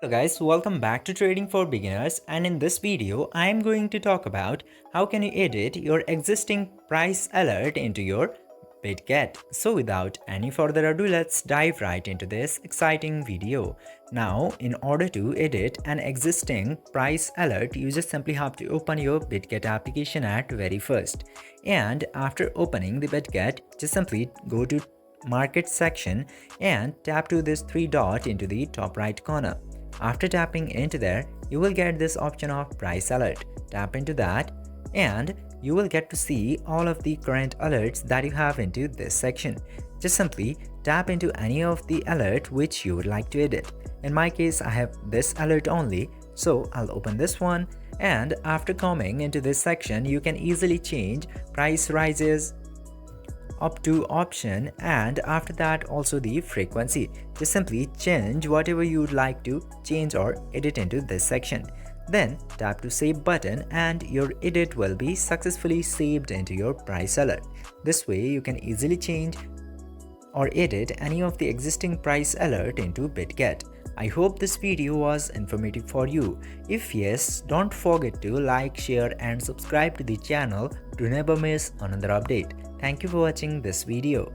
Hello guys, welcome back to Trading for Beginners, and in this video I am going to talk about how can you edit your existing price alert into your Bitget. So without any further ado, let's dive right into this exciting video. Now, in order to edit an existing price alert, you just simply have to open your Bitget application at very first. And after opening the Bitget, just simply go to market section and tap to this three dot into the top right corner. After tapping into there, you will get this option of price alert. Tap into that and you will get to see all of the current alerts that you have into this section. Just simply tap into any of the alert which you would like to edit. In my case, I have this alert only, so I'll open this one, and after coming into this section, you can easily change price rises up to option, and after that also the frequency. Just simply change whatever you would like to change or edit into this section. Then tap to save button and your edit will be successfully saved into your price alert. This way you can easily change or edit any of the existing price alert into Bitget. I hope this video was informative for you. If yes, don't forget to like, share and subscribe to the channel to never miss another update. Thank you for watching this video.